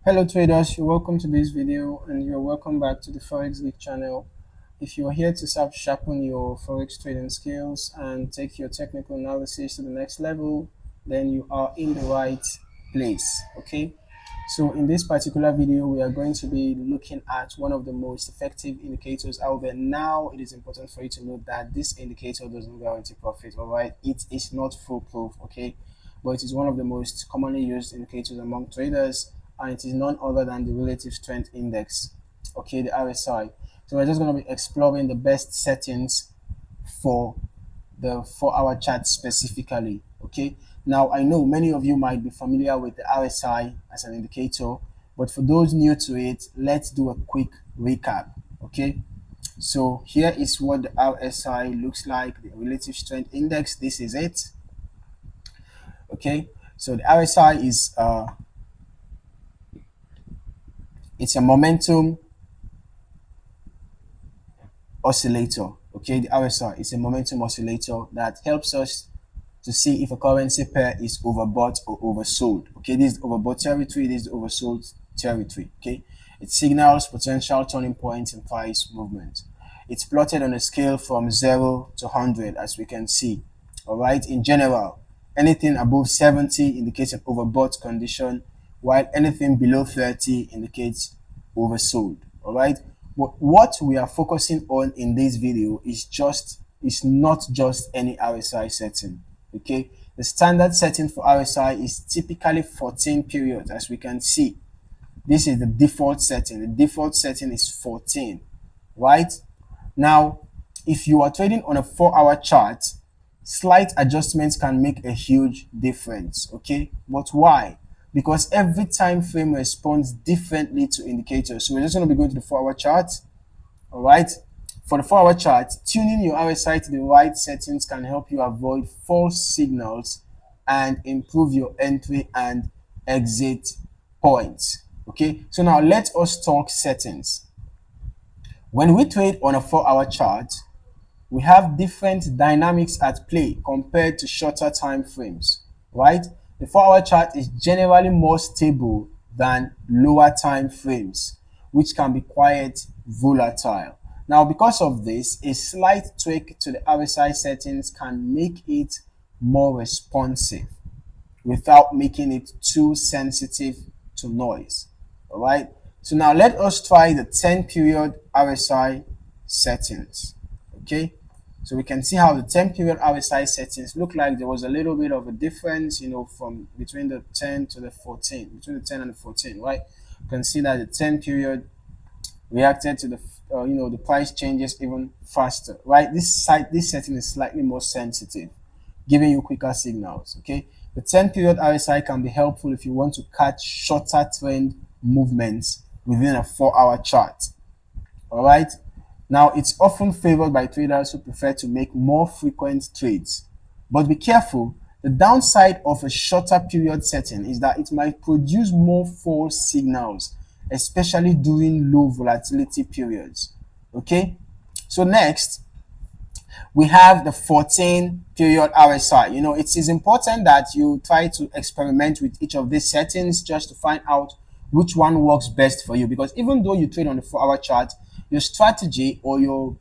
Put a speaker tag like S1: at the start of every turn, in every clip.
S1: Hello traders, you're welcome to this video and you're welcome back to the Forex Geek channel. If you're here to sharpen your Forex trading skills and take your technical analysis to the next level, then you are in the right place, okay? So in this particular video, we are going to be looking at one of the most effective indicators out there. Now, it is important for you to note that this indicator doesn't guarantee profit, all right? It is not foolproof, okay? But it is one of the most commonly used indicators among traders, and it is none other than the relative strength index, okay, the RSI. So we're just going to be exploring the best settings for the 4-hour chart specifically, okay. Now I know many of you might be familiar with the RSI as an indicator, but for those new to it, let's do a quick recap, okay. So here is what the RSI looks like, the relative strength index. This is it, okay. So the RSI is it's a momentum oscillator, okay. The RSI is a momentum oscillator that helps us to see if a currency pair is overbought or oversold, okay. This is overbought territory, this is oversold territory, okay. It signals potential turning points in price movement. It's plotted on a scale from 0 to 100, as we can see, all right. In general, anything above 70 indicates an overbought condition, while anything below 30 indicates oversold, all right. But what we are focusing on in this video is not just any RSI setting, okay. The standard setting for RSI is typically 14 periods, as we can see. This is the default setting. The default setting is 14, right? Now, if you are trading on a 4-hour chart, slight adjustments can make a huge difference, okay. But why? Because every time frame responds differently to indicators. So we're just going to be going to the 4-hour chart, all right. For the 4-hour chart, tuning your RSI to the right settings can help you avoid false signals and improve your entry and exit points, okay. So now let us talk settings. When we trade on a 4-hour chart, we have different dynamics at play compared to shorter time frames, right? The 4-hour chart is generally more stable than lower time frames, which can be quite volatile. Now, because of this, a slight tweak to the RSI settings can make it more responsive without making it too sensitive to noise, all right? So now let us try the 10-period RSI settings, okay? So we can see how the 10-period RSI settings look like. There was a little bit of a difference, from between the 10 to the 14, between the 10 and the 14, right? You can see that the 10-period reacted to the the price changes even faster, right? This setting is slightly more sensitive, giving you quicker signals, okay. The 10-period RSI can be helpful if you want to catch shorter trend movements within a 4-hour chart, all right. Now, it's often favored by traders who prefer to make more frequent trades, but be careful. The downside of a shorter period setting is that it might produce more false signals, especially during low volatility periods, okay. So next, we have the 14-period RSI. It is important that you try to experiment with each of these settings just to find out which one works best for you, because even though you trade on the 4-hour chart, your strategy or your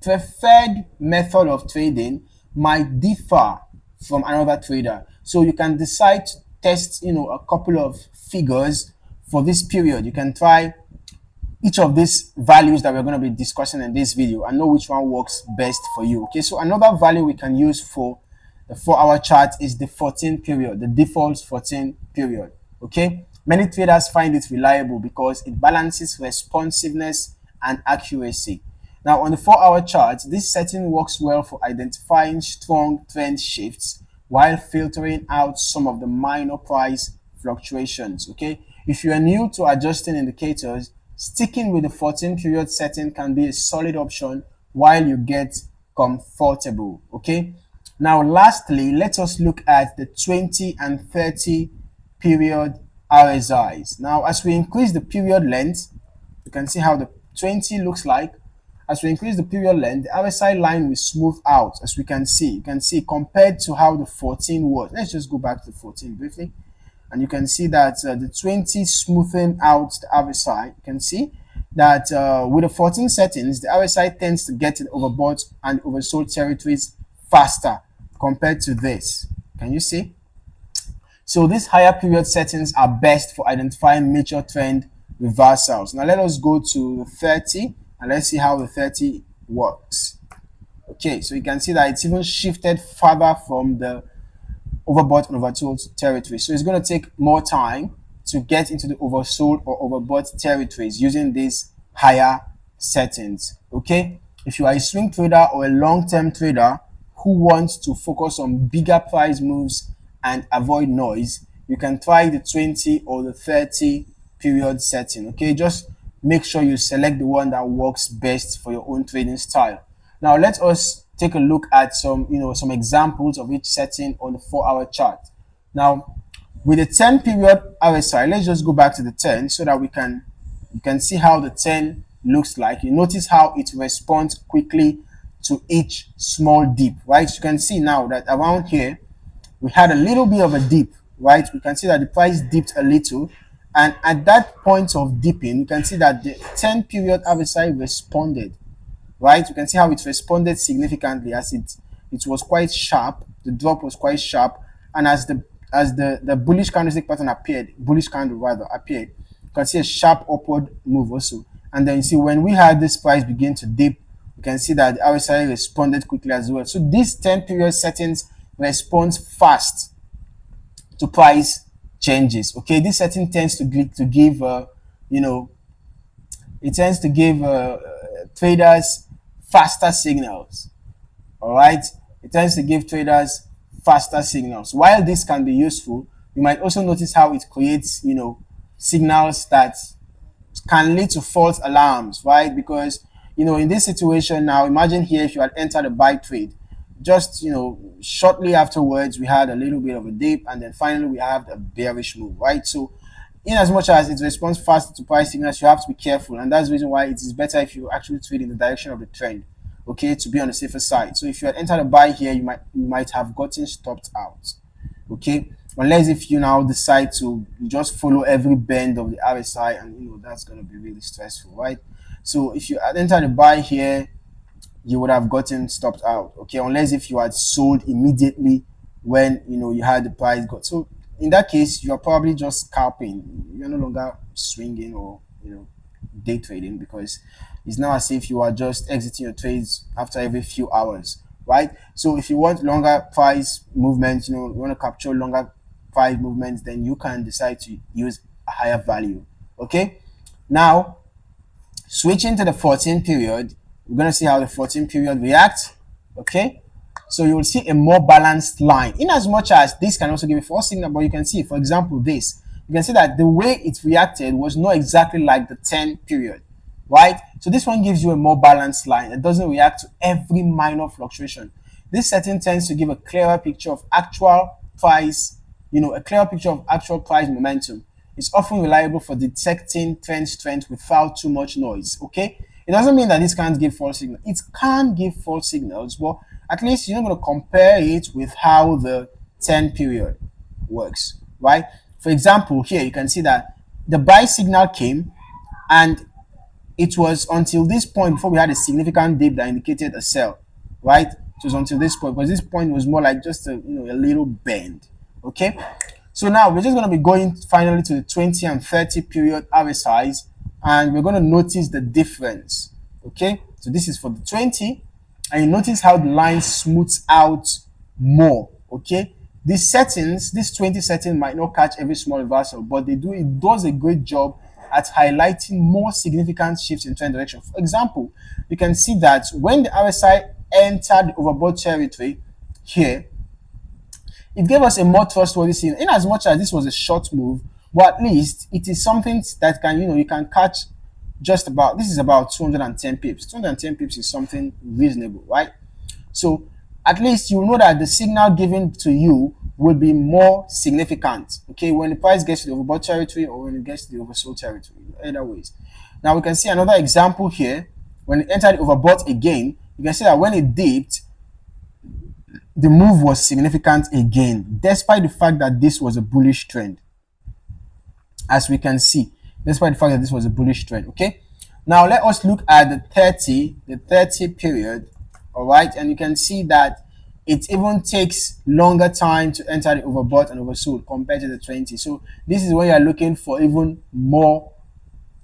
S1: preferred method of trading might differ from another trader. So you can decide to test, a couple of figures for this period. You can try each of these values that we're going to be discussing in this video and know which one works best for you, okay. So another value we can use for the 4-hour chart is the 14 period, the default 14 period, okay. Many traders find it reliable because it balances responsiveness and accuracy. Now, on the 4-hour chart, this setting works well for identifying strong trend shifts while filtering out some of the minor price fluctuations, okay. If you are new to adjusting indicators, sticking with the 14-period setting can be a solid option while you get comfortable, okay. Now, lastly, let us look at the 20 and 30-period RSIs. Now, as we increase the period length, you can see how the 20 looks like. As we increase the period length, the RSI line will smooth out, as we can see. You can see compared to how the 14 was. Let's just go back to 14 briefly. and you can see that the 20 smoothing out the RSI. You can see that with the 14 settings, the RSI tends to get in overbought and oversold territories faster compared to this. Can you see? So these higher period settings are best for identifying major trend reversals. Now let us go to 30 and let's see how the 30 works. Okay, so you can see that it's even shifted further from the overbought and oversold territory. So it's going to take more time to get into the oversold or overbought territories using these higher settings. Okay, if you are a swing trader or a long-term trader who wants to focus on bigger price moves and avoid noise, you can try the 20 or the 30 period setting. Okay, just make sure you select the one that works best for your own trading style. Now let us take a look at some examples of each setting on the 4-hour chart. Now with the 10 period RSI, let's just go back to the 10 so that you can see how the 10 looks like. You notice how it responds quickly to each small dip, right? So you can see now that around here we had a little bit of a dip, right? We can see that the price dipped a little, and at that point of dipping, you can see that the 10 period RSI responded, right? You can see how it responded significantly as it was quite sharp. The drop was quite sharp, and as the bullish candlestick pattern appeared, bullish candle rather appeared, you can see a sharp upward move also. And then you see when we had this price begin to dip, you can see that the RSI responded quickly as well. So these 10 period settings responds fast to price changes. Okay, this setting tends to give it tends to give traders faster signals. All right, it tends to give traders faster signals. While this can be useful, you might also notice how it creates signals that can lead to false alarms, right? Because in this situation now, imagine here if you had entered a buy trade, just shortly afterwards we had a little bit of a dip, and then finally we have a bearish move, right? So in as much as it responds fast to price signals, you have to be careful, and that's the reason why it is better if you actually trade in the direction of the trend, okay, to be on the safer side. So if you had entered a buy here, you might have gotten stopped out, okay, unless if you now decide to just follow every bend of the RSI, and that's going to be really stressful, right? So if you had entered a buy here, you would have gotten stopped out, okay, unless if you had sold immediately when you had the price got. So in that case, you are probably just scalping. You're no longer swinging or day trading, because it's now as if you are just exiting your trades after every few hours, right? So if you want longer price movements, you want to capture longer price movements, then you can decide to use a higher value. Okay, now switching to the 14 period, we're going to see how the 14 period reacts. Okay, so you will see a more balanced line, in as much as this can also give a false signal, but you can see, for example, this, you can see that the way it reacted was not exactly like the 10 period, right? So this one gives you a more balanced line. It doesn't react to every minor fluctuation. This setting tends to give a clearer picture of actual price, a clearer picture of actual price momentum. It's often reliable for detecting trend strength without too much noise. Okay, it doesn't mean that this can't give false signals. It can give false signals, but at least you're not going to compare it with how the 10 period works, right? For example, here you can see that the buy signal came, and it was until this point before we had a significant dip that indicated a sell, right? It was until this point, because this point was more like just a little bend. Okay, so now we're just going to be going finally to the 20 and 30 period RSIs, and we're going to notice the difference. Okay, so this is for the 20, and you notice how the line smooths out more. Okay, these settings, this 20 setting might not catch every small reversal, but it does a great job at highlighting more significant shifts in trend direction. For example, you can see that when the RSI entered the overbought territory here, it gave us a more trustworthy signal, in as much as this was a short move, but at least it is something that can you can catch just about. This is about 210 pips. 210 pips is something reasonable, right? So at least you know that the signal given to you will be more significant, okay, when the price gets to the overbought territory or when it gets to the oversold territory, either ways. Now we can see another example here. When it entered the overbought again, you can see that when it dipped, the move was significant again, despite the fact that this was a bullish trend. as we can see, despite the fact that this was a bullish trend. Okay, now let us look at the 30 period. All right, and you can see that it even takes longer time to enter the overbought and oversold compared to the 20. So this is when you're looking for even more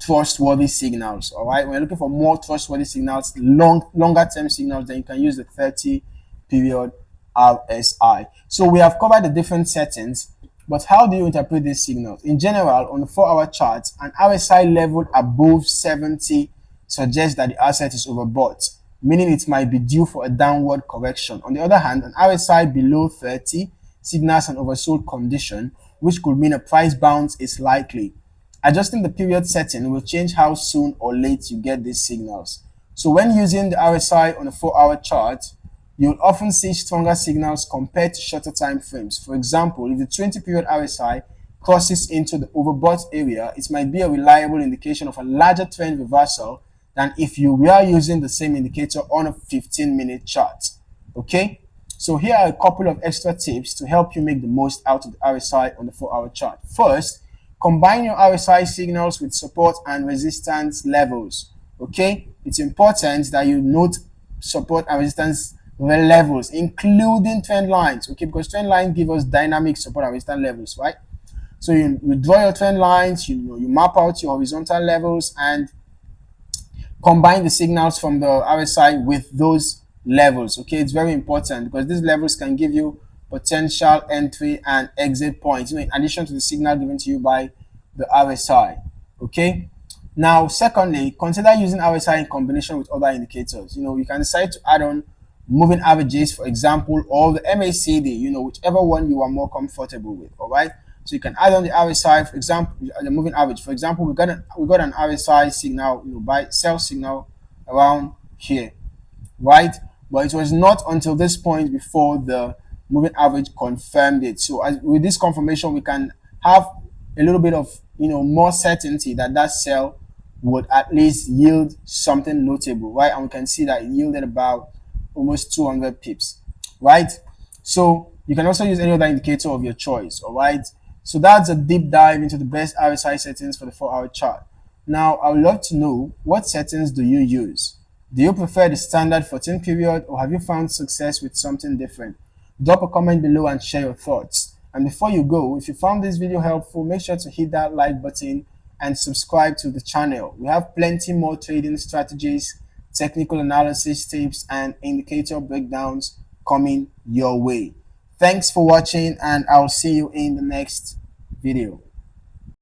S1: trustworthy signals. All right, when you're looking for more trustworthy signals, longer term signals, then you can use the 30 period RSI. So we have covered the different settings, but how do you interpret these signals? In general, on the 4-hour chart, an RSI level above 70 suggests that the asset is overbought, meaning it might be due for a downward correction. On the other hand, an RSI below 30 signals an oversold condition, which could mean a price bounce is likely. Adjusting the period setting will change how soon or late you get these signals. So when using the RSI on a 4-hour chart, you'll often see stronger signals compared to shorter time frames. For example, if the 20 period RSI crosses into the overbought area, it might be a reliable indication of a larger trend reversal than if you were using the same indicator on a 15-minute chart. Okay, so here are a couple of extra tips to help you make the most out of the RSI on the 4-hour chart. First, combine your RSI signals with support and resistance levels. Okay, it's important that you note support and resistance levels, including trend lines. Okay, because trend lines give us dynamic support and resistance levels, right? So you draw your trend lines, you map out your horizontal levels and combine the signals from the RSI with those levels. Okay, it's very important because these levels can give you potential entry and exit points, in addition to the signal given to you by the RSI. Okay, now secondly, consider using RSI in combination with other indicators. You can decide to add on moving averages, for example, or the MACD, whichever one you are more comfortable with. All right, so you can add on the RSI, for example, the moving average. For example, we got an RSI signal, buy sell signal around here, right? But it was not until this point before the moving average confirmed it. So with this confirmation, we can have a little bit of more certainty that that sell would at least yield something notable, right? And we can see that it yielded about almost 200 pips, right? So you can also use any other indicator of your choice. All right, so that's a deep dive into the best RSI settings for the 4-hour chart. Now I would love to know, what settings do you use? Do you prefer the standard 14 period, or have you found success with something different? Drop a comment below and share your thoughts. And before you go, if you found this video helpful, make sure to hit that like button and subscribe to the channel. We have plenty more trading strategies, technical analysis tips, and indicator breakdowns coming your way. Thanks for watching, and I'll see you in the next video.